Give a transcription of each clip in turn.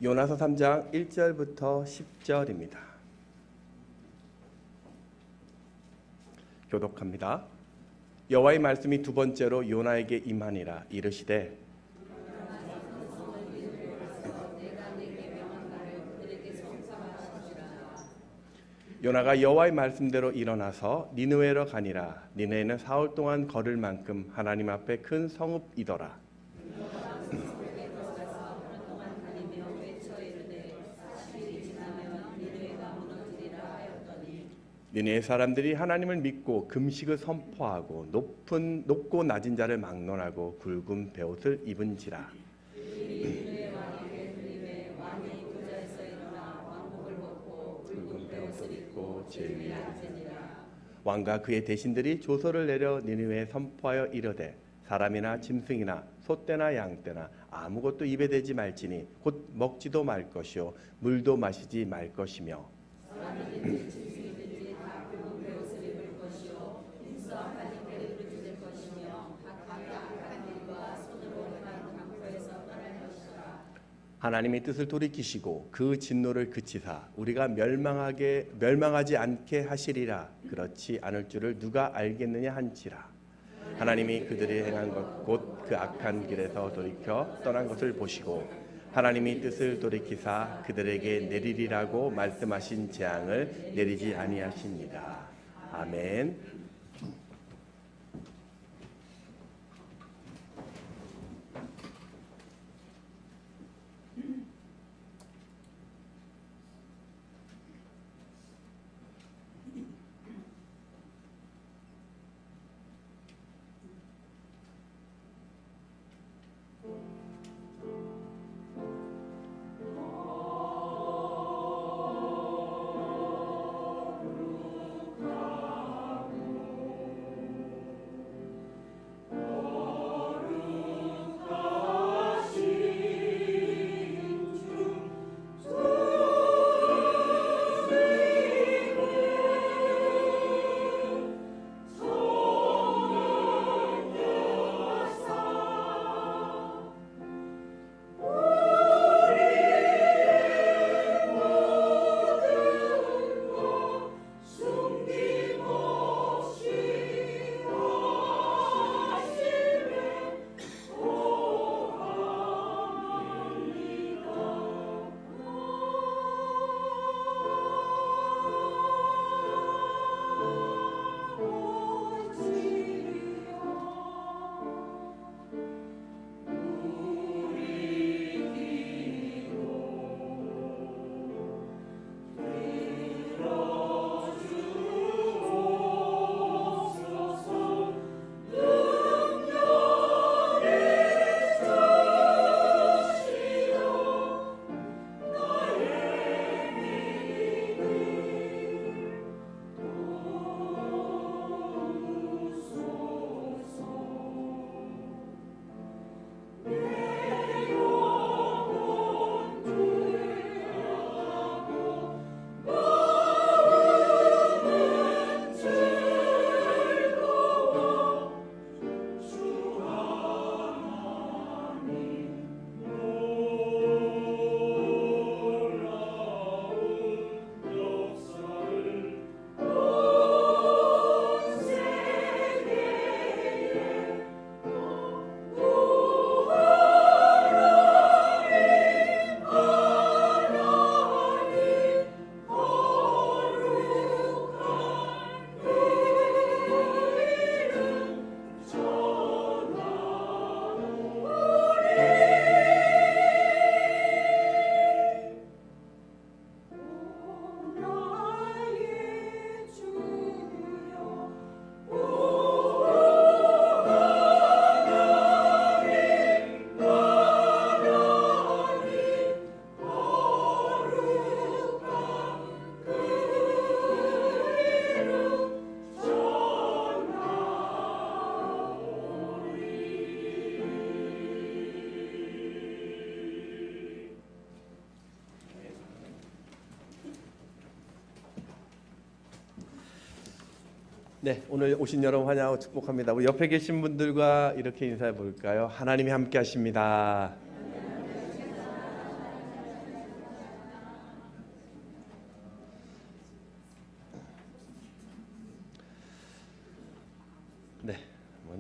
요나서 3장 1절부터 10절입니다. 교독합니다. 여호와의 말씀이 두 번째로 요나에게 임하니라. 이르시되 요나가 여호와의 말씀대로 일어나서 니느웨로 가니라. 니느웨는 사흘 동안 걸을 만큼 하나님 앞에 큰 성읍이더라. 니느웨 사람들이 하나님을 믿고 금식을 선포하고 높고 낮은 자를 막론하고 굵은 베옷을 입은지라. 굵은 베옷을 입고 제위에 앉으니라. 왕과 그의 대신들이 조서를 내려 니느웨에 선포하여 이르되 사람이나 짐승이나 소떼나 양떼나 아무것도 입에 대지 말지니 곧 먹지도 말 것이요 물도 마시지 말 것이며 하나님의 뜻을 돌이키시고 그 진노를 그치사 우리가 멸망하지 않게 하시리라. 그렇지 않을 줄을 누가 알겠느냐 한지라. 하나님이 그들이 행한 것 곧 그 악한 길에서 돌이켜 떠난 것을 보시고 하나님이 뜻을 돌이키사 그들에게 내리리라고 말씀하신 재앙을 내리지 아니하십니다. 아멘. 네, 오늘 오신 여러분 환영하고 축복합니다. 우리 옆에 계신 분들과 이렇게 인사해 볼까요? 하나님이 함께 하십니다.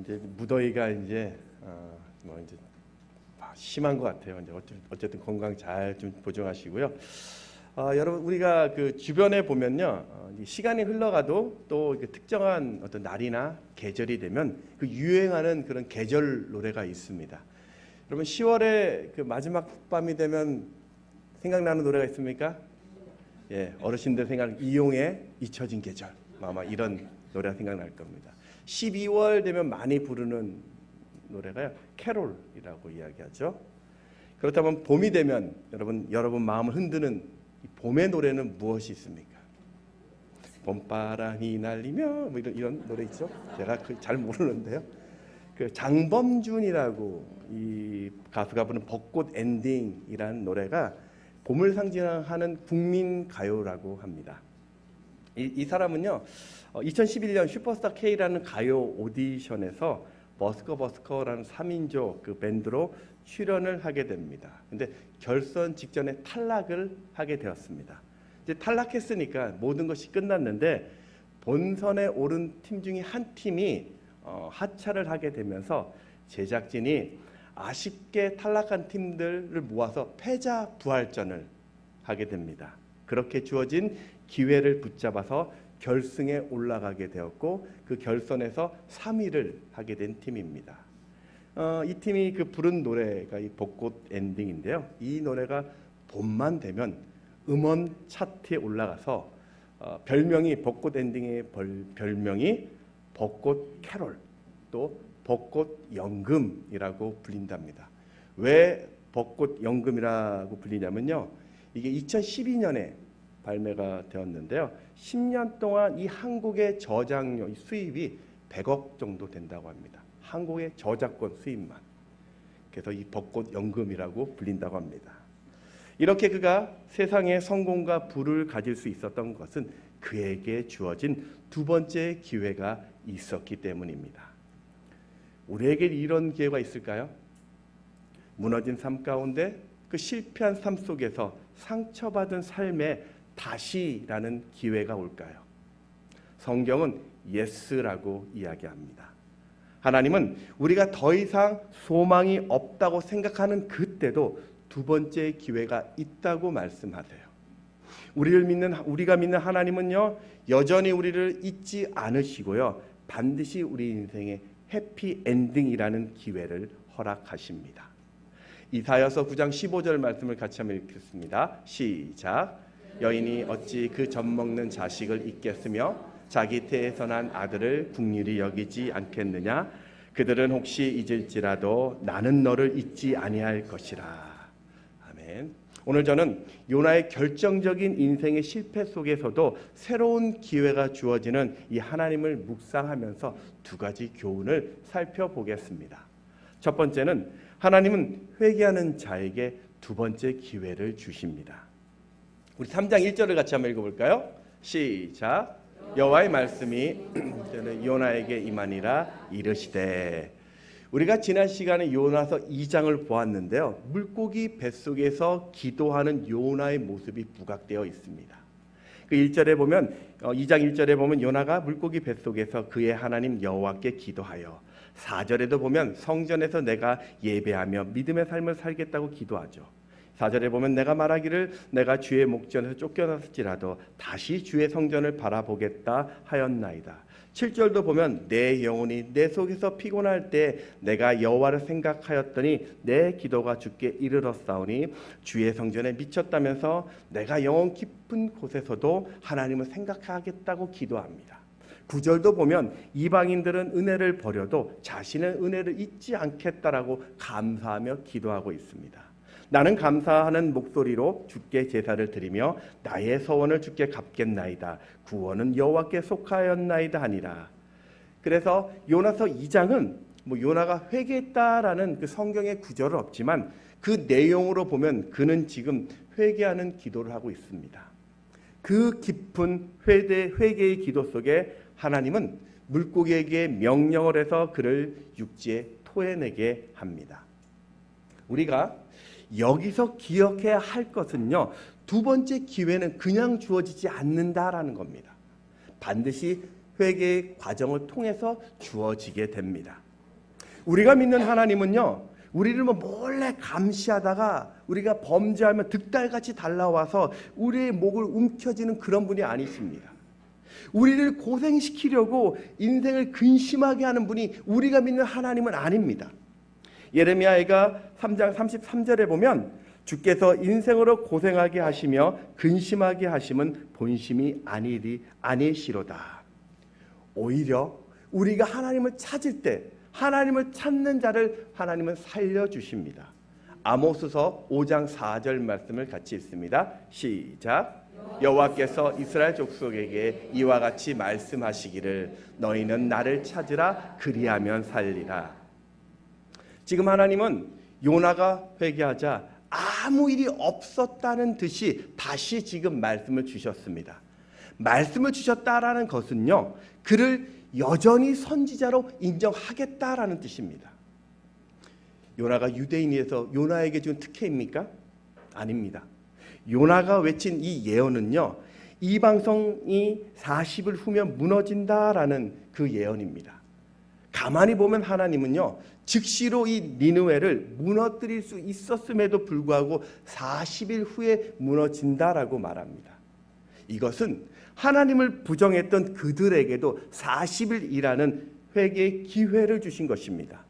이제 무더위가 이제 이제 심한 것 같아요. 이제 어쨌든 건강 잘 좀 보정하시고요. 여러분 우리가 그 주변에 보면요, 시간이 흘러가도 또 특정한 어떤 날이나 계절이 되면 그 유행하는 그런 계절 노래가 있습니다. 여러분 10월에 그 마지막 밤이 되면 생각나는 노래가 있습니까? 예, 어르신들 생각 이용의 잊혀진 계절, 아마 이런 노래가 생각날 겁니다. 12월 되면 많이 부르는 노래가요, 캐롤이라고 이야기하죠. 그렇다면 봄이 되면 여러분 마음을 흔드는 이 봄의 노래는 무엇이 있습니까? 봄바람이 날리며 뭐 이런 노래 있죠. 제가 잘 모르는데요. 그 장범준이라고 이 가수가 부른 벚꽃 엔딩이라는 노래가 봄을 상징하는 국민 가요라고 합니다. 이 사람은요, 2011년 슈퍼스타 K라는 가요 오디션에서 버스커라는 3인조 그 밴드로 출연을 하게 됩니다. 근데 결선 직전에 탈락을 하게 되었습니다. 이제 탈락했으니까 모든 것이 끝났는데 본선에 오른 팀 중에 한 팀이 하차를 하게 되면서 제작진이 아쉽게 탈락한 팀들을 모아서 패자 부활전을 하게 됩니다. 그렇게 주어진 기회를 붙잡아서 결승에 올라가게 되었고 그 결선에서 3위를 하게 된 팀입니다. 이 팀이 그 부른 노래가 이 벚꽃 엔딩인데요. 이 노래가 봄만 되면 음원 차트에 올라가서 별명이 벚꽃 엔딩의 별명이 벚꽃 캐롤, 또 벚꽃 연금이라고 불린답니다. 왜 벚꽃 연금이라고 불리냐면요, 이게 2012년에 발매가 되었는데요. 10년 동안 이 한국의 저작료 수입이 100억 정도 된다고 합니다. 한국의 저작권 수입만. 그래서 이 벚꽃 연금이라고 불린다고 합니다. 이렇게 그가 세상에 성공과 부를 가질 수 있었던 것은 그에게 주어진 두 번째 기회가 있었기 때문입니다. 우리에게 이런 기회가 있을까요? 무너진 삶 가운데 그 실패한 삶 속에서 상처받은 삶에 다시라는 기회가 올까요? 성경은 예스라고 이야기합니다. 하나님은 우리가 더 이상 소망이 없다고 생각하는 그때도 두 번째 기회가 있다고 말씀하세요. 우리가 믿는 하나님은요, 여전히 우리를 잊지 않으시고요, 반드시 우리 인생의 해피 엔딩이라는 기회를 허락하십니다. 이사야서 9장 15절 말씀을 같이 한번 읽겠습니다. 시작. 여인이 어찌 그 젖먹는 자식을 잊겠으며 자기 태에서 난 아들을 긍휼히 여기지 않겠느냐. 그들은 혹시 잊을지라도 나는 너를 잊지 아니할 것이라. 아멘. 오늘 저는 요나의 결정적인 인생의 실패 속에서도 새로운 기회가 주어지는 이 하나님을 묵상하면서 두 가지 교훈을 살펴보겠습니다. 첫 번째는 하나님은 회개하는 자에게 두 번째 기회를 주십니다. 우리 3장 1절을 같이 한번 읽어볼까요? 시작. 여호와의 말씀이 요나에게 임하니라 이르시되. 우리가 지난 시간에 요나서 2장을 보았는데요, 물고기 뱃속에서 기도하는 요나의 모습이 부각되어 있습니다. 그 1절에 보면 2장 1절에 보면 요나가 물고기 뱃속에서 그의 하나님 여호와께 기도하여, 4절에도 보면 성전에서 내가 예배하며 믿음의 삶을 살겠다고 기도하죠. 4절에 보면 내가 말하기를 내가 주의 목전에서 쫓겨났을지라도 다시 주의 성전을 바라보겠다 하였나이다. 7절도 보면 내 영혼이 내 속에서 피곤할 때 내가 여호와를 생각하였더니 내 기도가 주께 이르렀사오니 주의 성전에 미쳤다면서 내가 영혼 깊은 곳에서도 하나님을 생각하겠다고 기도합니다. 9절도 보면 이방인들은 은혜를 버려도 자신의 은혜를 잊지 않겠다라고 감사하며 기도하고 있습니다. 나는 감사하는 목소리로 주께 제사를 드리며 나의 서원을 주께 갚겠나이다. 구원은 여호와께 속하였나이다 하니라. 그래서 요나서 2장은 요나가 회개했다라는 그 성경의 구절은 없지만 그 내용으로 보면 그는 지금 회개하는 기도를 하고 있습니다. 그 깊은 회개의 기도 속에 하나님은 물고기에게 명령을 해서 그를 육지에 토해내게 합니다. 우리가 여기서 기억해야 할 것은요, 두 번째 기회는 그냥 주어지지 않는다라는 겁니다. 반드시 회개의 과정을 통해서 주어지게 됩니다. 우리가 믿는 하나님은요, 우리를 몰래 감시하다가 우리가 범죄하면 득달같이 달라와서 우리의 목을 움켜쥐는 그런 분이 아니십니다. 우리를 고생시키려고 인생을 근심하게 하는 분이 우리가 믿는 하나님은 아닙니다. 예레미야가 3장 33절에 보면 주께서 인생으로 고생하게 하시며 근심하게 하심은 본심이 아니시로다. 오히려 우리가 하나님을 찾을 때 하나님을 찾는 자를 하나님은 살려주십니다. 아모스서 5장 4절 말씀을 같이 읽습니다. 시작. 여호와께서 이스라엘 족속에게 이와 같이 말씀하시기를 너희는 나를 찾으라 그리하면 살리라. 지금 하나님은 요나가 회개하자 아무 일이 없었다는 듯이 다시 지금 말씀을 주셨습니다. 말씀을 주셨다라는 것은요, 그를 여전히 선지자로 인정하겠다라는 뜻입니다. 요나가 유대인이어서 요나에게 준 특혜입니까? 아닙니다. 요나가 외친 이 예언은요, 이방성이 40일 후면 무너진다라는 그 예언입니다. 가만히 보면 하나님은요, 즉시로 이 니느웨를 무너뜨릴 수 있었음에도 불구하고 40일 후에 무너진다라고 말합니다. 이것은 하나님을 부정했던 그들에게도 40일이라는 회개의 기회를 주신 것입니다.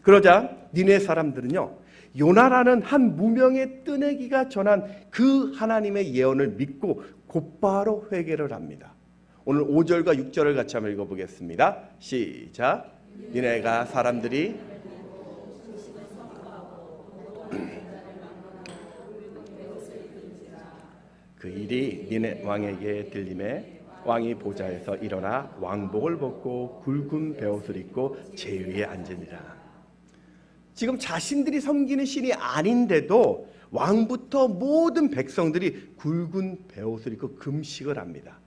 그러자 니느웨 사람들은요, 요나라는 한 무명의 뜨내기가 전한 그 하나님의 예언을 믿고 곧바로 회개를 합니다. 오늘 5절과 6절을 같이 한번 읽어보겠습니다. 시작. 니네가 사람들이 그 일이 니네 왕에게 들림에 왕이 보좌에서 일어나 왕복을 벗고 굵은 베옷을 입고 제위에 앉으니라. 지금 자신들이 섬기는 신이 아닌데도 왕부터 모든 백성들이 굵은 베옷을 입고 금식을 합니다.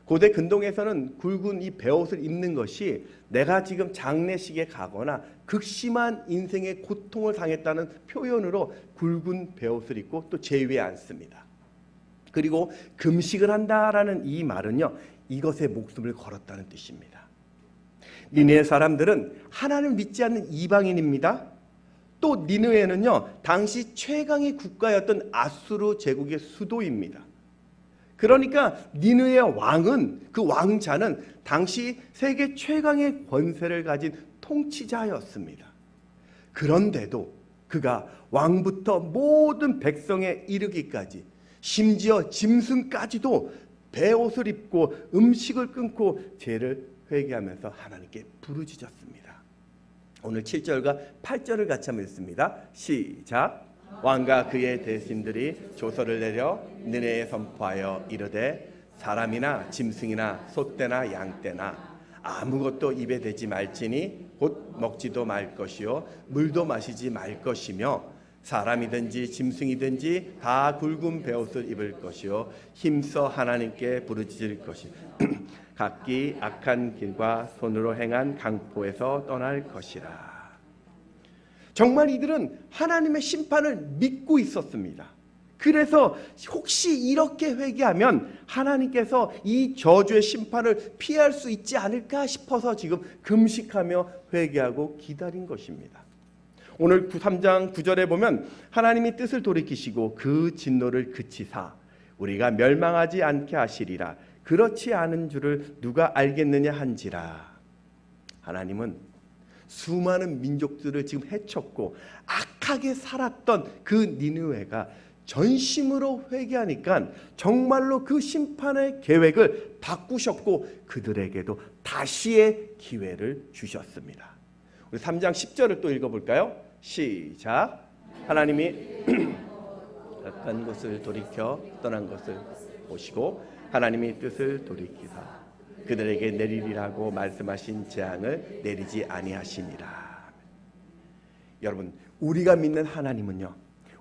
고대 근동에서는 굵은 이 베옷을 입는 것이 내가 지금 장례식에 가거나 극심한 인생의 고통을 당했다는 표현으로 굵은 베옷을 입고 또 제위에 앉습니다. 그리고 금식을 한다라는 이 말은요, 이것에 목숨을 걸었다는 뜻입니다. 니느웨 사람들은 하나님을 믿지 않는 이방인입니다. 또 니느웨는요, 당시 최강의 국가였던 아수르 제국의 수도입니다. 그러니까 니느웨 왕은, 그 왕자는 당시 세계 최강의 권세를 가진 통치자였습니다. 그런데도 그가 왕부터 모든 백성에 이르기까지, 심지어 짐승까지도 베옷을 입고 음식을 끊고 죄를 회개하면서 하나님께 부르짖었습니다. 오늘 7절과 8절을 같이 한번 읽습니다. 시작. 왕과 그의 대신들이 조서를 내려 니느웨에 선포하여 이르되 사람이나 짐승이나 소떼나 양떼나 아무것도 입에 대지 말지니 곧 먹지도 말 것이요 물도 마시지 말 것이며 사람이든지 짐승이든지 다 굵은 베옷을 입을 것이요 힘써 하나님께 부르짖을 것이 각기 악한 길과 손으로 행한 강포에서 떠날 것이라. 정말 이들은 하나님의 심판을 믿고 있었습니다. 그래서 혹시 이렇게 회개하면 하나님께서 이 저주의 심판을 피할 수 있지 않을까 싶어서 지금 금식하며 회개하고 기다린 것입니다. 오늘 3장 9절에 보면 하나님이 뜻을 돌이키시고 그 진노를 그치사 우리가 멸망하지 않게 하시리라. 그렇지 않은 줄을 누가 알겠느냐 한지라. 하나님은 수많은 민족들을 지금 해쳤고 악하게 살았던 그 니느웨가 전심으로 회개하니까 정말로 그 심판의 계획을 바꾸셨고 그들에게도 다시의 기회를 주셨습니다. 우리 3장 10절을 또 읽어볼까요? 시작. 하나님이 악한 것을 돌이켜 떠난 것을 보시고 하나님이 뜻을 돌이키사 그들에게 내리리라고 말씀하신 재앙을 내리지 아니하시니라. 여러분, 우리가 믿는 하나님은요,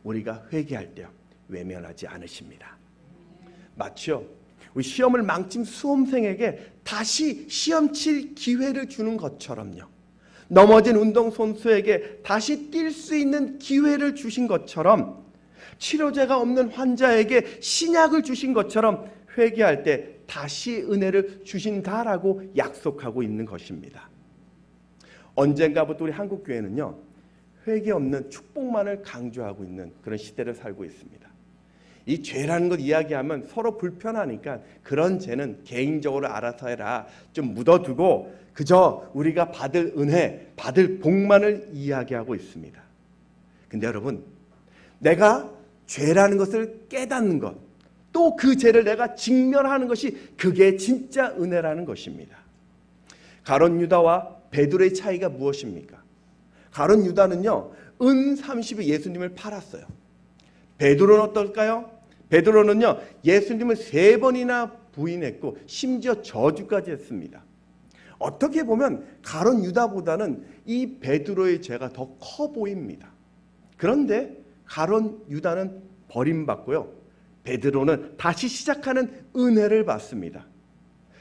우리가 회개할 때 외면하지 않으십니다. 마치요, 우리 시험을 망친 수험생에게 다시 시험 칠 기회를 주는 것처럼요, 넘어진 운동선수에게 다시 뛸 수 있는 기회를 주신 것처럼, 치료제가 없는 환자에게 신약을 주신 것처럼 회개할 때 다시 은혜를 주신다라고 약속하고 있는 것입니다. 언젠가부터 우리 한국 교회는요, 회개 없는 축복만을 강조하고 있는 그런 시대를 살고 있습니다. 이 죄라는 것 이야기하면 서로 불편하니까 그런 죄는 개인적으로 알아서 해라, 좀 묻어두고 그저 우리가 받을 은혜, 받을 복만을 이야기하고 있습니다. 근데 여러분, 내가 죄라는 것을 깨닫는 것, 또 그 죄를 내가 직면하는 것이 그게 진짜 은혜라는 것입니다. 가룟 유다와 베드로의 차이가 무엇입니까? 가룟 유다는요, 은 30에 예수님을 팔았어요. 베드로는 어떨까요? 베드로는요, 예수님을 3번이나 부인했고 심지어 저주까지 했습니다. 어떻게 보면 가룟 유다보다는 이 베드로의 죄가 더 커 보입니다. 그런데 가룟 유다는 버림받고요, 베드로는 다시 시작하는 은혜를 받습니다.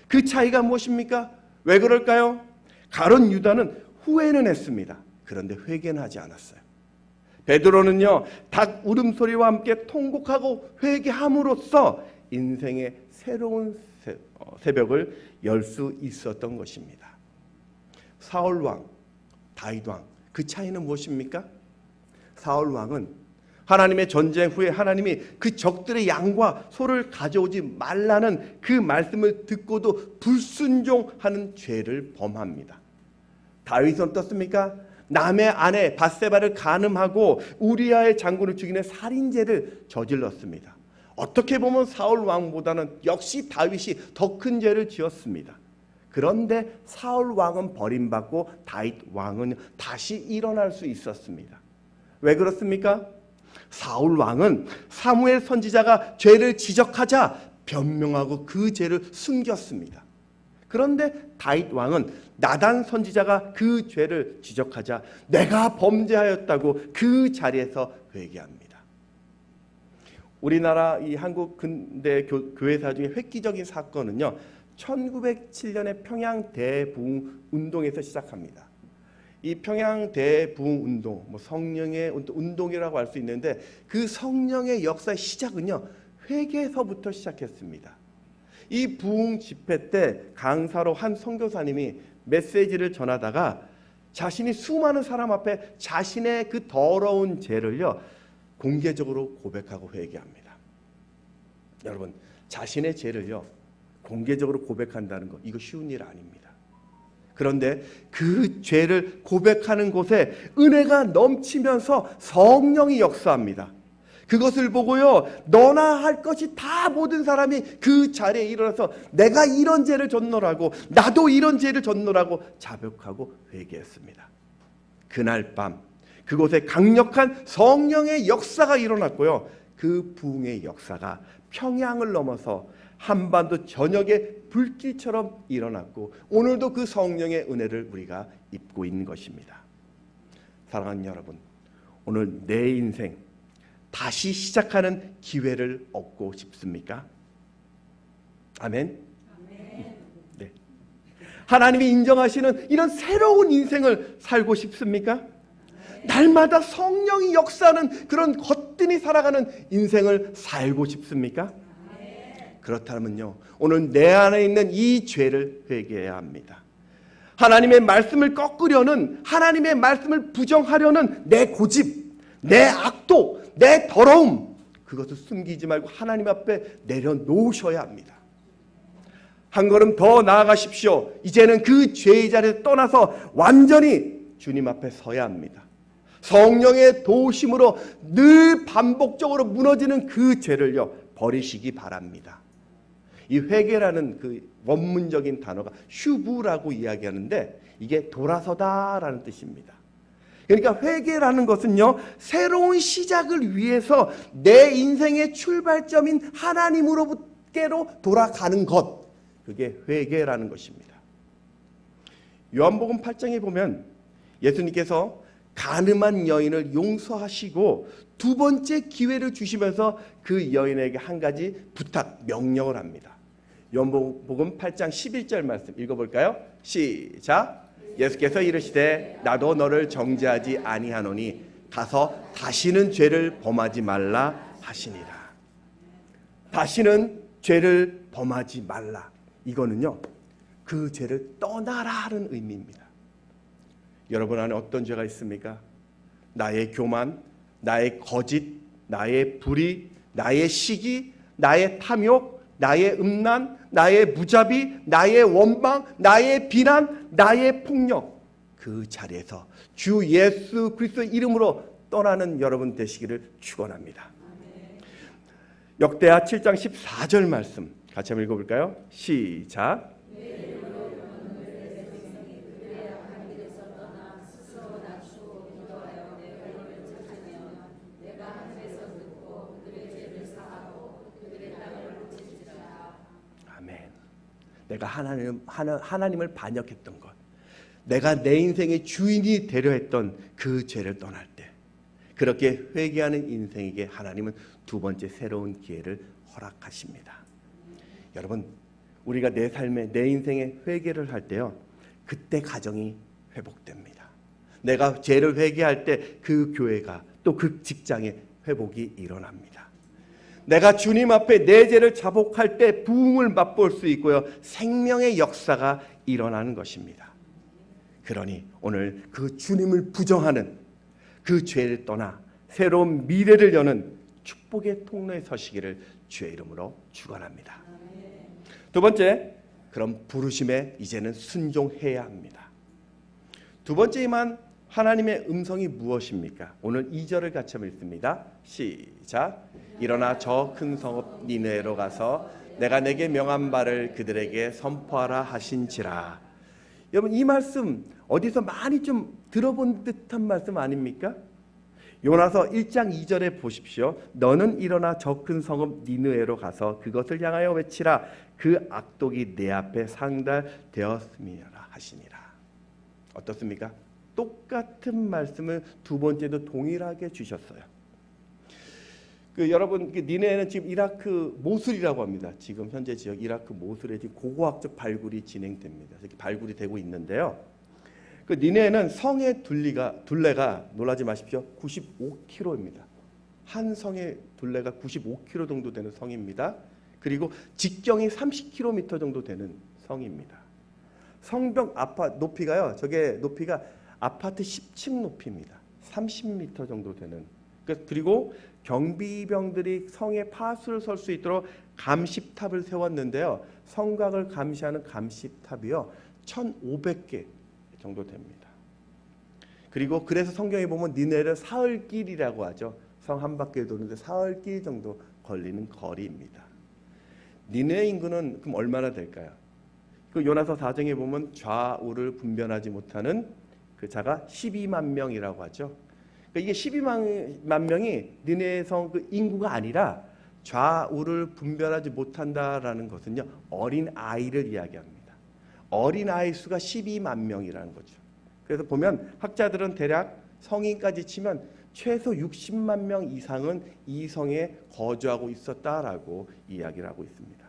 그 차이가 무엇입니까? 왜 그럴까요? 가룟 유다는 후회는 했습니다. 그런데 회개는 하지 않았어요. 베드로는요, 닭 울음소리와 함께 통곡하고 회개함으로써 인생의 새로운 새벽을 열 수 있었던 것입니다. 사울 왕, 다윗 왕, 그 차이는 무엇입니까? 사울 왕은 하나님의 전쟁 후에 하나님이 그 적들의 양과 소를 가져오지 말라는 그 말씀을 듣고도 불순종하는 죄를 범합니다. 다윗은 어떻습니까? 남의 아내 밧세바를 간음하고 우리아의 장군을 죽이는 살인죄를 저질렀습니다. 어떻게 보면 사울 왕보다는 역시 다윗이 더 큰 죄를 지었습니다. 그런데 사울 왕은 버림받고 다윗 왕은 다시 일어날 수 있었습니다. 왜 그렇습니까? 사울 왕은 사무엘 선지자가 죄를 지적하자 변명하고 그 죄를 숨겼습니다. 그런데 다윗 왕은 나단 선지자가 그 죄를 지적하자 내가 범죄하였다고 그 자리에서 회개합니다. 우리나라 이 한국 근대 교회사 중에 획기적인 사건은요, 1907년에 평양 대부흥 운동에서 시작합니다. 이 평양 대부흥 운동, 성령의 운동이라고 할 수 있는데 그 성령의 역사의 시작은요, 회개에서부터 시작했습니다. 이 부흥 집회 때 강사로 한 선교사님이 메시지를 전하다가 자신이 수많은 사람 앞에 자신의 그 더러운 죄를요, 공개적으로 고백하고 회개합니다. 여러분, 자신의 죄를요, 공개적으로 고백한다는 거, 이거 쉬운 일 아닙니다. 그런데 그 죄를 고백하는 곳에 은혜가 넘치면서 성령이 역사합니다. 그것을 보고요, 너나 할 것이 다 모든 사람이 그 자리에 일어나서 내가 이런 죄를 졌노라고, 나도 이런 죄를 졌노라고 자백하고 회개했습니다. 그날 밤 그곳에 강력한 성령의 역사가 일어났고요, 그 부흥의 역사가 평양을 넘어서 한반도 전역의 불길처럼 일어났고 오늘도 그 성령의 은혜를 우리가 입고 있는 것입니다. 사랑하는 여러분, 오늘 내 인생 다시 시작하는 기회를 얻고 싶습니까? 아멘? 네. 하나님이 인정하시는 이런 새로운 인생을 살고 싶습니까? 날마다 성령이 역사하는 그런 거뜬히 살아가는 인생을 살고 싶습니까? 그렇다면요, 오늘 내 안에 있는 이 죄를 회개해야 합니다. 하나님의 말씀을 꺾으려는, 하나님의 말씀을 부정하려는 내 고집, 내 악도, 내 더러움, 그것을 숨기지 말고 하나님 앞에 내려놓으셔야 합니다. 한 걸음 더 나아가십시오. 이제는 그 죄의 자리에서 떠나서 완전히 주님 앞에 서야 합니다. 성령의 도우심으로 늘 반복적으로 무너지는 그 죄를요, 버리시기 바랍니다. 이 회개라는 그 원문적인 단어가 슈브라고 이야기하는데 이게 돌아서다라는 뜻입니다. 그러니까 회개라는 것은요, 새로운 시작을 위해서 내 인생의 출발점인 하나님으로부터로 돌아가는 것, 그게 회개라는 것입니다. 요한복음 8장에 보면 예수님께서 간음한 여인을 용서하시고 두 번째 기회를 주시면서 그 여인에게 한 가지 부탁, 명령을 합니다. 요한복음 8장 11절 말씀 읽어볼까요? 시작. 예수께서 이르시되 나도 너를 정죄하지 아니하노니 가서 다시는 죄를 범하지 말라 하시니라. 다시는 죄를 범하지 말라. 이거는요, 그 죄를 떠나라는 의미입니다. 여러분 안에 어떤 죄가 있습니까? 나의 교만, 나의 거짓, 나의 불의, 나의 시기, 나의 탐욕, 나의 음란, 나의 무자비, 나의 원망, 나의 비난, 나의 폭력. 그 자리에서 주 예수 그리스도 이름으로 떠나는 여러분 되시기를 축원합니다. 역대하 7장 14절 말씀 같이 한번 읽어볼까요? 시작. 아멘. 내가 하나님을 반역했던 것, 내가 내 인생의 주인이 되려 했던 그 죄를 떠날 때, 그렇게 회개하는 인생에게 하나님은 두 번째 새로운 기회를 허락하십니다. 여러분, 우리가 내 삶에 내 인생에 회개를 할 때요, 그때 가정이 회복됩니다. 내가 죄를 회개할 때 그 교회가 또 그 직장에 회복이 일어납니다. 내가 주님 앞에 내 죄를 자복할 때 부흥을 맛볼 수 있고요, 생명의 역사가 일어나는 것입니다. 그러니 오늘 그 주님을 부정하는 그 죄를 떠나 새로운 미래를 여는 축복의 통로에 서시기를 주의 이름으로 축원합니다. 두 번째, 그럼 부르심에 이제는 순종해야 합니다. 두 번째만 하나님의 음성이 무엇입니까? 오늘 2절을 같이 한번 읽습니다. 시작. 일어나 저 큰 성읍 니느웨로 가서 내가 내게 명한 바를 그들에게 선포하라 하신지라. 여러분, 이 말씀 어디서 많이 좀 들어본 듯한 말씀 아닙니까? 요나서 1장 2절에 보십시오. 너는 일어나 저 큰 성읍 니느웨로 가서 그것을 향하여 외치라. 그 악독이 내 앞에 상달되었음이라 하시니라. 어떻습니까? 똑같은 말씀을 두 번째도 동일하게 주셨어요. 여러분, 니느웨는 지금 이라크 모술이라고 합니다. 지금 현재 지역 이라크 모술에 지금 고고학적 발굴이 진행됩니다. 이렇게 발굴이 되고 있는데요. 니느웨는 성의 둘레가 놀라지 마십시오. 95km입니다. 한 성의 둘레가 95km 정도 되는 성입니다. 그리고 직경이 30km 정도 되는 성입니다. 성벽 높이가요. 저게 높이가 아파트 10층 높이입니다. 30m 정도 되는. 그리고 경비병들이 성에 파수를 설 수 있도록 감시탑을 세웠는데요. 성곽을 감시하는 감시탑이요, 1,500개 정도 됩니다. 그리고 그래서 성경에 보면 니느웨를 사흘길이라고 하죠. 성 한 바퀴를 도는데 사흘길 정도 걸리는 거리입니다. 니느웨 인구는 그럼 얼마나 될까요? 요나서 4장에 보면 좌우를 분별하지 못하는 그 자가 12만 명이라고 하죠. 이게 12만 명이 니느웨 성 그 인구가 아니라 좌우를 분별하지 못한다라는 것은요, 어린 아이를 이야기합니다. 어린 아이 수가 12만 명이라는 거죠. 그래서 보면 학자들은 대략 성인까지 치면 최소 60만 명 이상은 이 성에 거주하고 있었다라고 이야기를 하고 있습니다.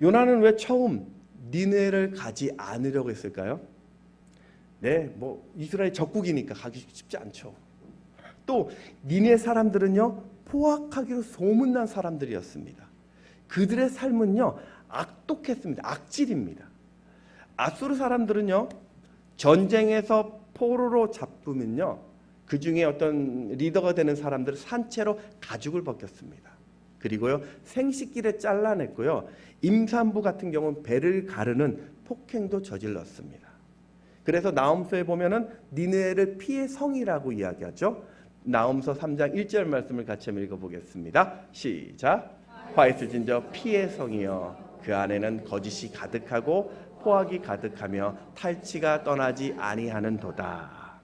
요나는 왜 처음 니느웨를 가지 않으려고 했을까요? 네, 이스라엘 적국이니까 가기 쉽지 않죠. 또 니느웨 사람들은요, 포악하기로 소문난 사람들이었습니다. 그들의 삶은요, 악독했습니다. 악질입니다. 아수르 사람들은요, 전쟁에서 포로로 잡으면요, 그 중에 어떤 리더가 되는 사람들을 산채로 가죽을 벗겼습니다. 그리고요, 생식기를 잘라냈고요, 임산부 같은 경우는 배를 가르는 폭행도 저질렀습니다. 그래서 나홈서에 보면은 니느웨를 피의 성이라고 이야기하죠. 나홈서 3장 1절 말씀을 같이 한번 읽어보겠습니다. 시작. 화 있을진 저 피의 성이여, 그 안에는 거짓이 가득하고 포악이 가득하며 탈취가 떠나지 아니하는도다.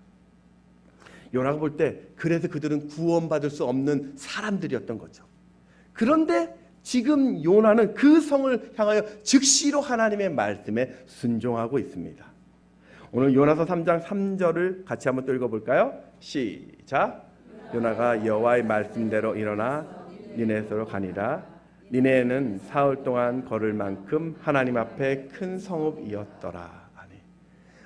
요나가 볼 때 그래서 그들은 구원받을 수 없는 사람들이었던 거죠. 그런데 지금 요나는 그 성을 향하여 즉시로 하나님의 말씀에 순종하고 있습니다. 오늘 요나서 3장 3절을 같이 한번 또 읽어볼까요? 시작. 요나가 여호와의 말씀대로 일어나 니느웨로 가니라. 니느웨는 사흘 동안 걸을 만큼 하나님 앞에 큰 성읍이었더라.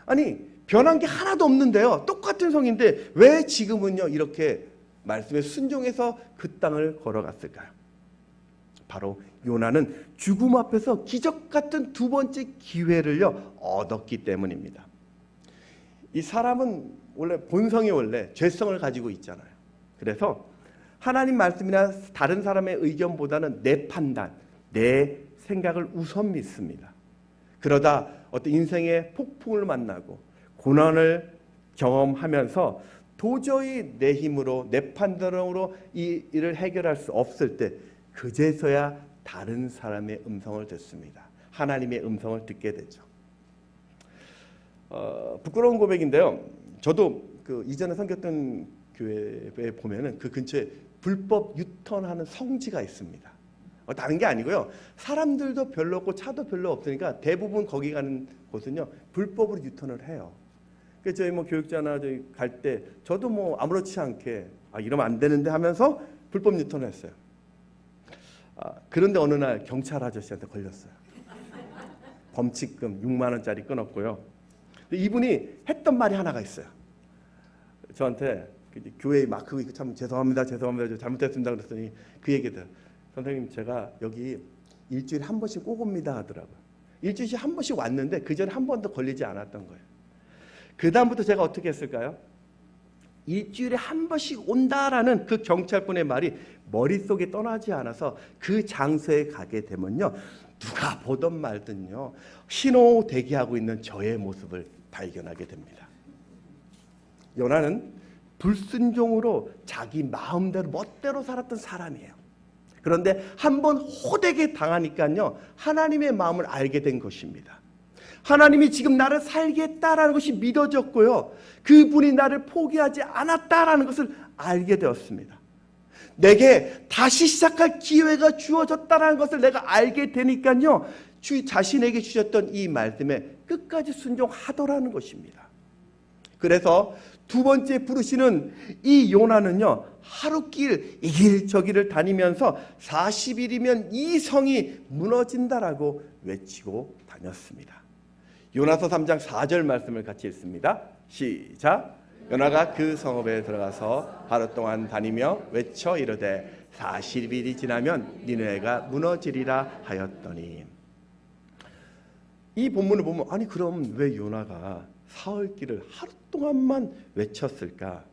아니 변한 게 하나도 없는데요, 똑같은 성인데 왜 지금은요 이렇게 말씀에 순종해서 그 땅을 걸어갔을까요? 바로 요나는 죽음 앞에서 기적 같은 두 번째 기회를요 얻었기 때문입니다. 이 사람은 원래 본성이 원래 죄성을 가지고 있잖아요. 그래서 하나님 말씀이나 다른 사람의 의견보다는 내 판단, 내 생각을 우선 믿습니다. 그러다 어떤 인생의 폭풍을 만나고 고난을 경험하면서 도저히 내 힘으로 내 판단으로 이 일을 해결할 수 없을 때 그제서야 다른 사람의 음성을 듣습니다. 하나님의 음성을 듣게 되죠. 부끄러운 고백인데요. 저도 그 이전에 섬겼던 교회에 보면은 그 근처에 불법 유턴하는 성지가 있습니다. 다른 게 아니고요. 사람들도 별로 없고 차도 별로 없으니까 대부분 거기 가는 곳은요 불법으로 유턴을 해요. 그래서 저희 뭐 교육자나 저희 갈 때 저도 뭐 아무렇지 않게 이러면 안 되는데 하면서 불법 유턴을 했어요. 그런데 어느 날 경찰 아저씨한테 걸렸어요. 범칙금 6만 원짜리 끊었고요. 이분이 했던 말이 하나가 있어요. 저한테 교회에 막 그거 참 죄송합니다, 잘못했습니다 그랬더니 그 얘기들. 선생님 제가 여기 일주일에 한 번씩 꼭 옵니다 하더라고요. 일주일에 한 번씩 왔는데 그 전에 한 번도 걸리지 않았던 거예요. 그 다음부터 제가 어떻게 했을까요? 일주일에 한 번씩 온다라는 그 경찰분의 말이 머릿속에 떠나지 않아서 그 장소에 가게 되면요. 누가 보던 말든요. 신호 대기하고 있는 저의 모습을 발견하게 됩니다. 요나는 불순종으로 자기 마음대로 멋대로 살았던 사람이에요. 그런데 한번 호되게 당하니까요. 하나님의 마음을 알게 된 것입니다. 하나님이 지금 나를 살게 했다라는 것이 믿어졌고요. 그분이 나를 포기하지 않았다라는 것을 알게 되었습니다. 내게 다시 시작할 기회가 주어졌다라는 것을 내가 알게 되니까요. 주 자신에게 주셨던 이 말씀에 끝까지 순종하더라는 것입니다. 그래서 두 번째 부르시는 이 요나는요. 하루길 이 길 저 길을 다니면서 40일이면 이 성이 무너진다라고 외치고 다녔습니다. 요나서 3장 4절 말씀을 같이 읽습니다. 시작. 요나가 그 성읍에 들어가서 하루 동안 다니며 외쳐 이르되 40일이 지나면 니느웨가 무너지리라 하였더니. 이 본문을 보면 아니 그럼 왜 요나가 사흘 길을 하루 동안만 외쳤을까?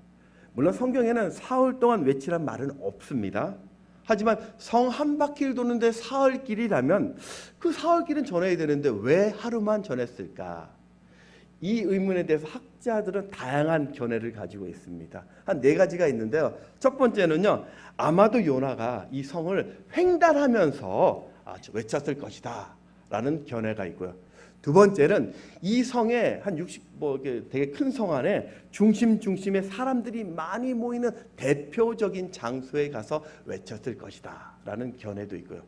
물론 성경에는 사흘 동안 외치란 말은 없습니다. 하지만 성 한 바퀴를 도는데 사흘 길이라면 그 사흘 길은 전해야 되는데 왜 하루만 전했을까? 이 의문에 대해서 학자들은 다양한 견해를 가지고 있습니다. 한 4가지가 있는데요. 첫 번째는요. 아마도 요나가 이 성을 횡단하면서 외쳤을 것이다 라는 견해가 있고요. 두 번째는 이 성에 한 60 되게 큰 성 안에 중심에 사람들이 많이 모이는 대표적인 장소에 가서 외쳤을 것이다 라는 견해도 있고요.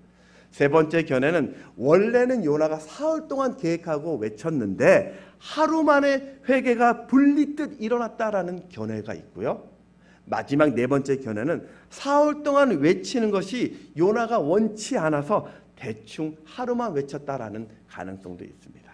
세 번째 견해는 원래는 요나가 사흘 동안 계획하고 외쳤는데 하루 만에 회개가 불리듯 일어났다라는 견해가 있고요. 마지막 네 번째 견해는 사흘 동안 외치는 것이 요나가 원치 않아서 대충 하루만 외쳤다라는 가능성도 있습니다.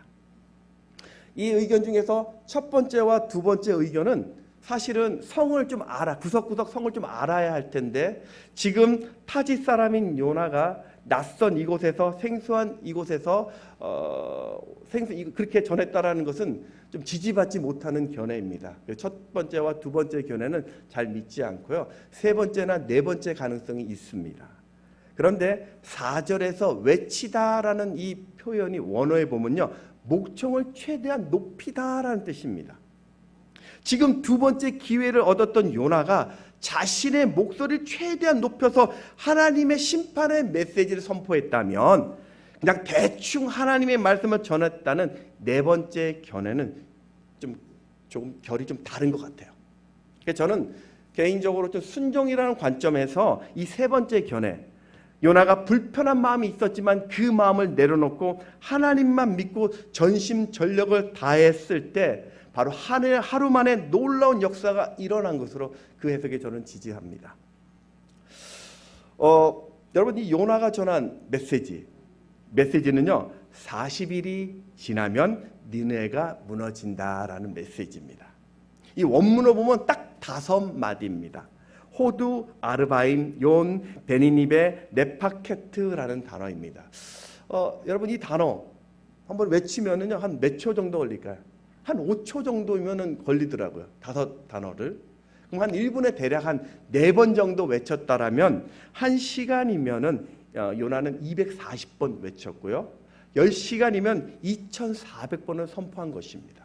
이 의견 중에서 첫 번째와 두 번째 의견은 사실은 성을 좀 구석구석 성을 좀 알아야 할 텐데 지금 타짓 사람인 요나가 낯선 이곳에서 생소한 이곳에서 그렇게 전했다라는 것은 좀 지지받지 못하는 견해입니다. 첫 번째와 두 번째 견해는 잘 믿지 않고요. 세 번째나 네 번째 가능성이 있습니다. 그런데 4절에서 외치다라는 이 표현이 원어에 보면요. 목청을 최대한 높이다라는 뜻입니다. 지금 두 번째 기회를 얻었던 요나가 자신의 목소리를 최대한 높여서 하나님의 심판의 메시지를 선포했다면 그냥 대충 하나님의 말씀을 전했다는 네 번째 견해는 조금 결이 좀 다른 것 같아요. 그래서 저는 개인적으로 좀 순종이라는 관점에서 이 세 번째 견해, 요나가 불편한 마음이 있었지만 그 마음을 내려놓고 하나님만 믿고 전심전력을 다했을 때 바로 하루 만에 놀라운 역사가 일어난 것으로 그 해석에 저는 지지합니다. 여러분 이 요나가 전한 메시지는요 40일이 지나면 니느웨가 무너진다라는 메시지입니다. 이 원문을 보면 딱 5마디입니다. 호두, 아르바임, yon, 베니니베, 네파케트라는 단어입니다. 여러분 이 단어 한번 외치면은요 한 몇 초 정도 걸릴까요? 한 5초 정도면은 걸리더라고요. 5단어를. 그럼 한 1분에 대략 한 4번 정도 외쳤다라면 1시간이면은 요나는 240번 외쳤고요. 10시간이면 2400번을 선포한 것입니다.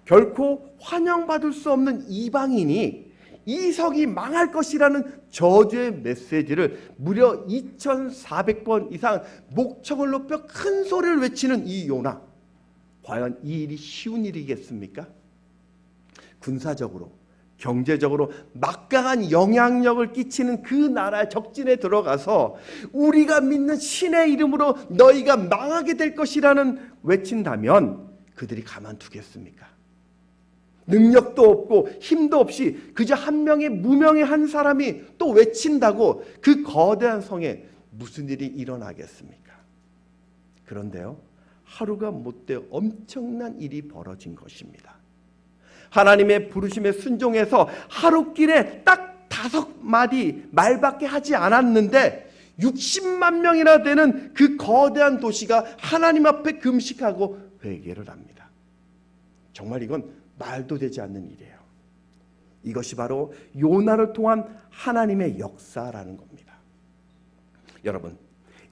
결코 환영받을 수 없는 이방인이 이 성이 망할 것이라는 저주의 메시지를 무려 2400번 이상 목청을 높여 큰 소리를 외치는 이 요나. 과연 이 일이 쉬운 일이겠습니까? 군사적으로, 경제적으로 막강한 영향력을 끼치는 그 나라의 적진에 들어가서 우리가 믿는 신의 이름으로 너희가 망하게 될 것이라는 외친다면 그들이 가만두겠습니까? 능력도 없고 힘도 없이 그저 한 명의 무명의 한 사람이 또 외친다고 그 거대한 성에 무슨 일이 일어나겠습니까? 그런데요, 하루가 못되어 엄청난 일이 벌어진 것입니다. 하나님의 부르심에 순종해서 하루길에 딱 5마디 말밖에 하지 않았는데 60만 명이나 되는 그 거대한 도시가 하나님 앞에 금식하고 회개를 합니다. 정말 이건 말도 되지 않는 일이에요. 이것이 바로 요나를 통한 하나님의 역사라는 겁니다. 여러분,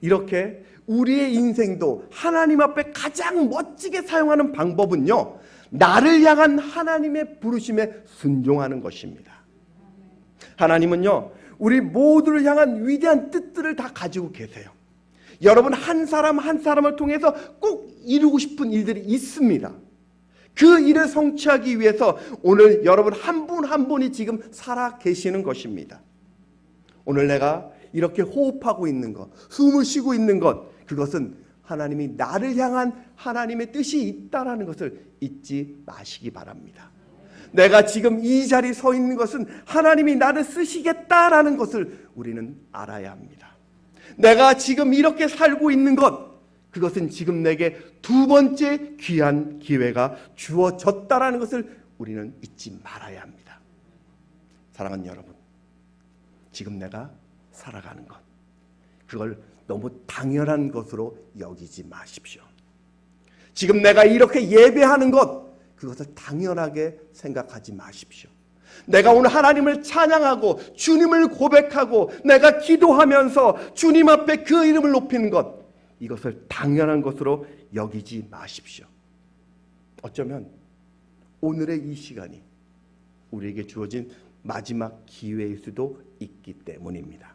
이렇게 우리의 인생도 하나님 앞에 가장 멋지게 사용하는 방법은요, 나를 향한 하나님의 부르심에 순종하는 것입니다. 하나님은요, 우리 모두를 향한 위대한 뜻들을 다 가지고 계세요. 여러분 한 사람 한 사람을 통해서 꼭 이루고 싶은 일들이 있습니다. 그 일을 성취하기 위해서 오늘 여러분 한 분 한 분이 지금 살아 계시는 것입니다. 오늘 내가 이렇게 호흡하고 있는 것, 숨을 쉬고 있는 것, 그것은 하나님이 나를 향한 하나님의 뜻이 있다라는 것을 잊지 마시기 바랍니다. 내가 지금 이 자리에 서 있는 것은 하나님이 나를 쓰시겠다라는 것을 우리는 알아야 합니다. 내가 지금 이렇게 살고 있는 것, 그것은 지금 내게 2번째 귀한 기회가 주어졌다라는 것을 우리는 잊지 말아야 합니다. 사랑하는 여러분, 지금 내가 살아가는 것, 그걸 너무 당연한 것으로 여기지 마십시오. 지금 내가 이렇게 예배하는 것, 그것을 당연하게 생각하지 마십시오. 내가 오늘 하나님을 찬양하고 주님을 고백하고 내가 기도하면서 주님 앞에 그 이름을 높이는 것, 이것을 당연한 것으로 여기지 마십시오. 어쩌면 오늘의 이 시간이 우리에게 주어진 마지막 기회일 수도 있기 때문입니다.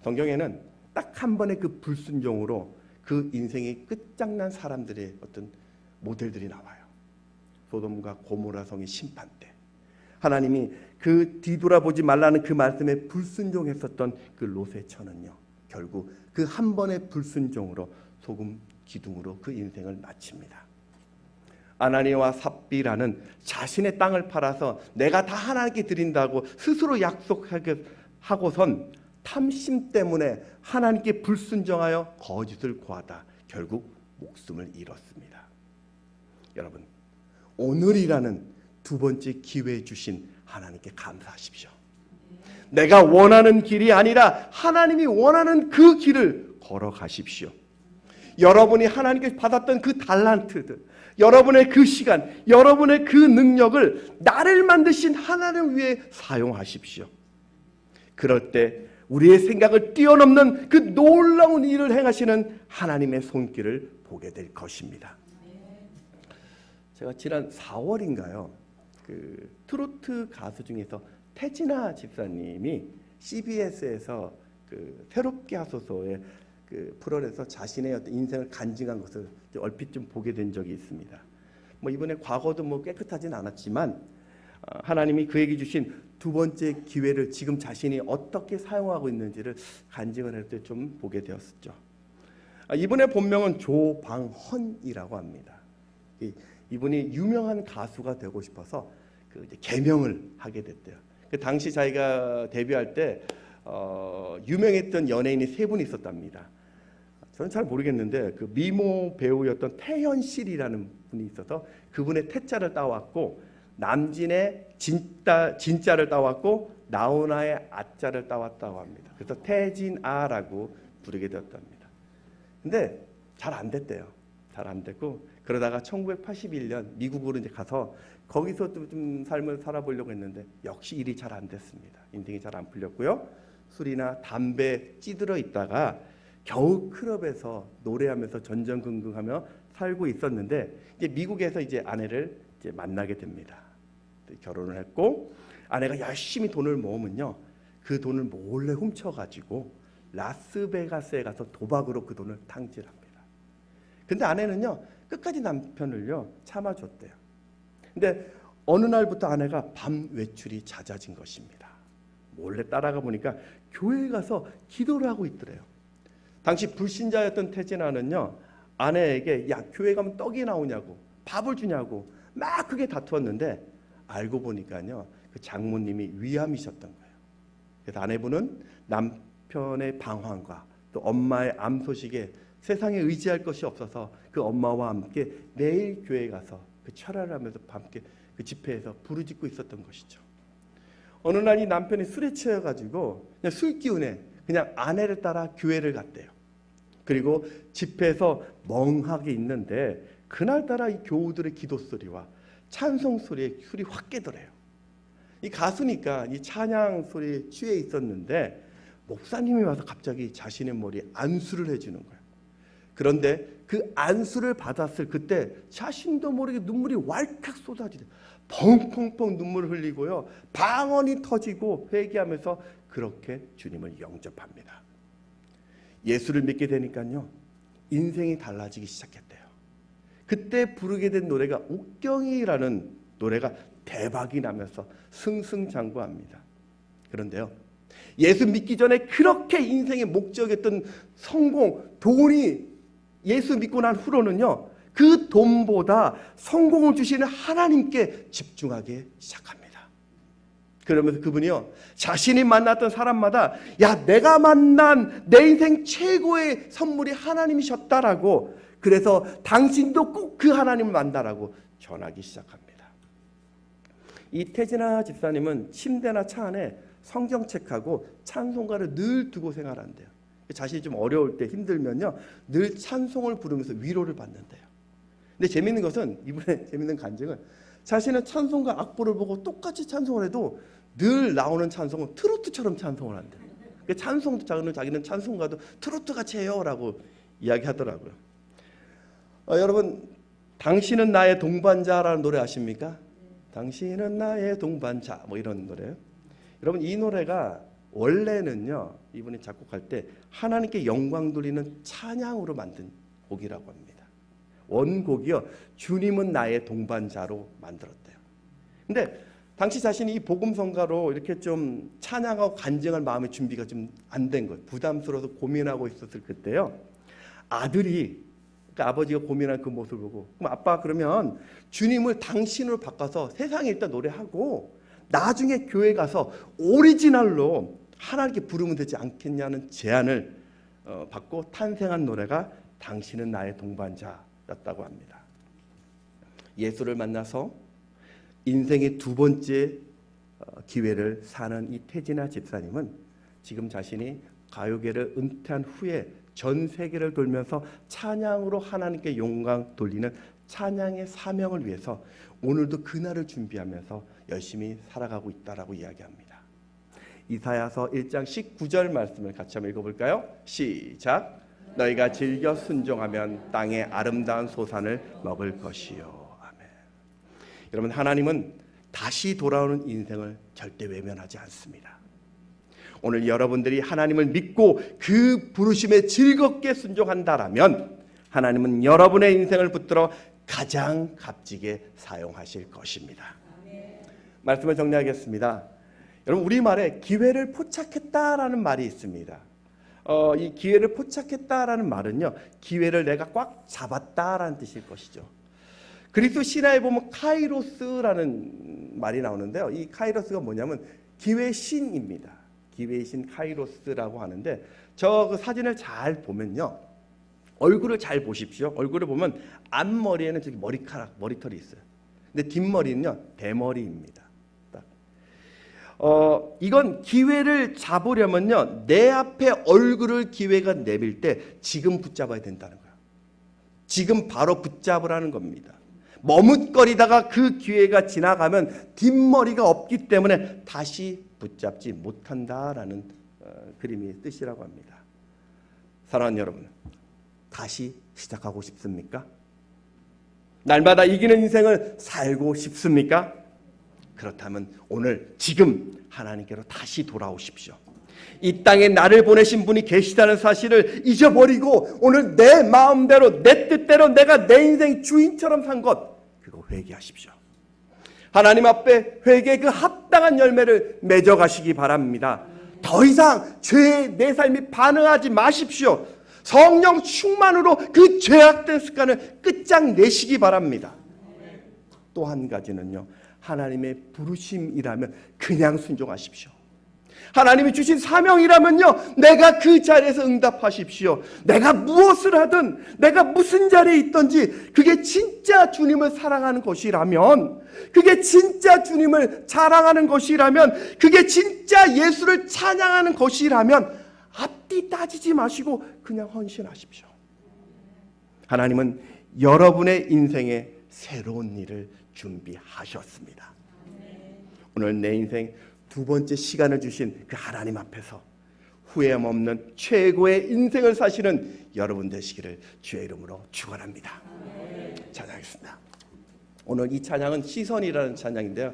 성경에는 딱 한 번의 그 불순종으로 그 인생이 끝장난 사람들의 어떤 모델들이 나와요. 소돔과 고모라 성의 심판 때 하나님이 그 뒤돌아보지 말라는 그 말씀에 불순종했었던 그 롯의 처는요, 결국 그 한 번의 불순종으로 소금 기둥으로 그 인생을 마칩니다. 아나니아와 삽비라는 자신의 땅을 팔아서 내가 다 하나님께 드린다고 스스로 약속하고선 탐심 때문에 하나님께 불순종하여 거짓을 고하다 결국 목숨을 잃었습니다. 여러분, 오늘이라는 2번째 기회 주신 하나님께 감사하십시오. 내가 원하는 길이 아니라 하나님이 원하는 그 길을 걸어가십시오. 여러분이 하나님께 받았던 그 달란트들, 여러분의 그 시간, 여러분의 그 능력을 나를 만드신 하나님을 위해 사용하십시오. 그럴 때 우리의 생각을 뛰어넘는 그 놀라운 일을 행하시는 하나님의 손길을 보게 될 것입니다. 제가 지난 4월인가요? 그 트로트 가수 중에서 태진아 집사님이 CBS에서 그 새롭게 하소서의 그 프로그램에서 자신의 어떤 인생을 간증한 것을 얼핏 좀 보게 된 적이 있습니다. 뭐 이번에 과거도 뭐 깨끗하진 않았지만 하나님이 그에게 주신 2번째 기회를 지금 자신이 어떻게 사용하고 있는지를 간증을 할 때 좀 보게 되었었죠. 이분의 본명은 조방헌이라고 합니다. 이분이 유명한 가수가 되고 싶어서 그 이제 개명을 하게 됐대요. 그 당시 자기가 데뷔할 때 유명했던 연예인이 3분이 있었답니다. 저는 잘 모르겠는데 그 미모 배우였던 태현실이라는 분이 있어서 그분의 태자를 따왔고, 남진의 진자를 따왔고, 나훈아의 아자를 따왔다고 합니다. 그래서 태진아라고 부르게 되었답니다. 근데 잘 안 됐대요. 잘 안 됐고 그러다가 1981년 미국으로 이제 가서 거기서 좀 삶을 살아보려고 했는데 역시 일이 잘 안 됐습니다. 인생이 잘 안 풀렸고요. 술이나 담배 찌들어 있다가 겨우 클럽에서 노래하면서 전전긍긍하며 살고 있었는데 이제 미국에서 이제 아내를 이제 만나게 됩니다. 결혼을 했고 아내가 열심히 돈을 모으면요, 그 돈을 몰래 훔쳐가지고 라스베가스에 가서 도박으로 그 돈을 탕진합니다. 근데 아내는요 끝까지 남편을요 참아줬대요. 근데 어느 날부터 아내가 밤 외출이 잦아진 것입니다. 몰래 따라가 보니까 교회에 가서 기도를 하고 있더래요. 당시 불신자였던 태진아는요 아내에게 야 교회 가면 떡이 나오냐고 밥을 주냐고 막 크게 다투었는데 알고 보니까요 그 장모님이 위암이셨던 거예요. 그래서 아내분은 남편의 방황과 또 엄마의 암 소식에 세상에 의지할 것이 없어서 그 엄마와 함께 매일 교회에 가서 그 철야를 하면서 함께 그 집회에서 부르짖고 있었던 것이죠. 어느 날 이 남편이 술에 취해가지고 그냥 술 기운에 그냥 아내를 따라 교회를 갔대요. 그리고 집회에서 멍하게 있는데 그날따라 이 교우들의 기도 소리와 찬송 소리에 술이 확 깨더래요. 이 가수니까 이 찬양 소리에 취해 있었는데 목사님이 와서 갑자기 자신의 머리에 안수를 해주는 거예요. 그런데 그 안수를 받았을 그때 자신도 모르게 눈물이 왈칵 쏟아지대요. 펑펑펑 눈물을 흘리고요. 방언이 터지고 회개하면서 그렇게 주님을 영접합니다. 예수를 믿게 되니까요. 인생이 달라지기 시작했대요. 그때 부르게 된 노래가 옥경이라는 노래가 대박이 나면서 승승장구합니다. 그런데요. 예수 믿기 전에 그렇게 인생의 목적이었던 성공, 돈이 예수 믿고 난 후로는요. 그 돈보다 성공을 주시는 하나님께 집중하기 시작합니다. 그러면서 그분이요. 자신이 만났던 사람마다 야 내가 만난 내 인생 최고의 선물이 하나님이셨다라고 그래서 당신도 꼭 그 하나님을 만나라고 전하기 시작합니다. 이 태진아 집사님은 침대나 차 안에 성경책하고 찬송가를 늘 두고 생활한대요. 자신이 좀 어려울 때 힘들면요 늘 찬송을 부르면서 위로를 받는데요. 근데 재밌는 것은 이분의 재밌는 간증은 자신은 찬송가 악보를 보고 똑같이 찬송을 해도 늘 나오는 찬송은 트로트처럼 찬송을 한대요. 찬송도 자기는 찬송가도 트로트 같이 해요라고 이야기하더라고요. 여러분 당신은 나의 동반자라는 노래 아십니까? 당신은 나의 동반자 뭐 이런 노래요. 여러분 이 노래가 원래는요 이분이 작곡할 때 하나님께 영광 돌리는 찬양으로 만든 곡이라고 합니다. 원곡이요 주님은 나의 동반자로 만들었대요. 근데 당시 자신이 이 복음성가로 이렇게 좀 찬양하고 간증할 마음의 준비가 좀 안 된 거예요. 부담스러워서 고민하고 있었을 그때요. 아들이 그러니까 아버지가 고민한 그 모습을 보고 그럼 아빠 그러면 주님을 당신으로 바꿔서 세상에 일단 노래하고 나중에 교회 가서 오리지널로 하나님께 부르면 되지 않겠냐는 제안을 받고 탄생한 노래가 당신은 나의 동반자였다고 합니다. 예수를 만나서 인생의 두 번째 기회를 사는 이 태진아 집사님은 지금 자신이 가요계를 은퇴한 후에 전 세계를 돌면서 찬양으로 하나님께 영광 돌리는 찬양의 사명을 위해서 오늘도 그날을 준비하면서 열심히 살아가고 있다라고 이야기합니다. 이사야서 1장 19절 말씀을 같이 한번 읽어볼까요? 시작. 너희가 즐겨 순종하면 땅의 아름다운 소산을 먹을 것이요. 아멘. 여러분 하나님은 다시 돌아오는 인생을 절대 외면하지 않습니다. 오늘 여러분들이 하나님을 믿고 그 부르심에 즐겁게 순종한다라면 하나님은 여러분의 인생을 붙들어 가장 값지게 사용하실 것입니다. 말씀을 정리하겠습니다. 여러분 우리말에 기회를 포착했다라는 말이 있습니다. 이 기회를 포착했다라는 말은요. 기회를 내가 꽉 잡았다라는 뜻일 것이죠. 그리스도 신화에 보면 카이로스라는 말이 나오는데요. 이 카이로스가 뭐냐면 기회의 신입니다. 기회의 신 카이로스라고 하는데 저 그 사진을 잘 보면요. 얼굴을 잘 보십시오. 얼굴을 보면 앞머리에는 저기 머리털이 있어요. 근데 뒷머리는요. 대머리입니다. 이건 기회를 잡으려면요. 내 앞에 얼굴을 기회가 내밀 때 지금 붙잡아야 된다는 거예요. 지금 바로 붙잡으라는 겁니다. 머뭇거리다가 그 기회가 지나가면 뒷머리가 없기 때문에 다시 붙잡지 못한다라는 그림의 뜻이라고 합니다. 사랑하는 여러분, 다시 시작하고 싶습니까? 날마다 이기는 인생을 살고 싶습니까? 그렇다면 오늘 지금 하나님께로 다시 돌아오십시오. 이 땅에 나를 보내신 분이 계시다는 사실을 잊어버리고 오늘 내 마음대로 내 뜻대로 내가 내 인생 주인처럼 산 것, 그거 회개하십시오. 하나님 앞에 회개의 그 합당한 열매를 맺어가시기 바랍니다. 더 이상 죄에 내 삶이 반응하지 마십시오. 성령 충만으로 그 죄악된 습관을 끝장내시기 바랍니다. 또 한 가지는요, 하나님의 부르심이라면 그냥 순종하십시오. 하나님이 주신 사명이라면요, 내가 그 자리에서 응답하십시오. 내가 무엇을 하든 내가 무슨 자리에 있든지 그게 진짜 주님을 사랑하는 것이라면, 그게 진짜 주님을 자랑하는 것이라면, 그게 진짜 예수를 찬양하는 것이라면 앞뒤 따지지 마시고 그냥 헌신하십시오. 하나님은 여러분의 인생에 새로운 일을 준비하셨습니다. 오늘 내 인생 두 번째 시간을 주신 그 하나님 앞에서 후회함 없는 최고의 인생을 사시는 여러분 되시기를 주의 이름으로 축원합니다. 찬양하겠습니다. 오늘 이 찬양은 시선이라는 찬양인데요.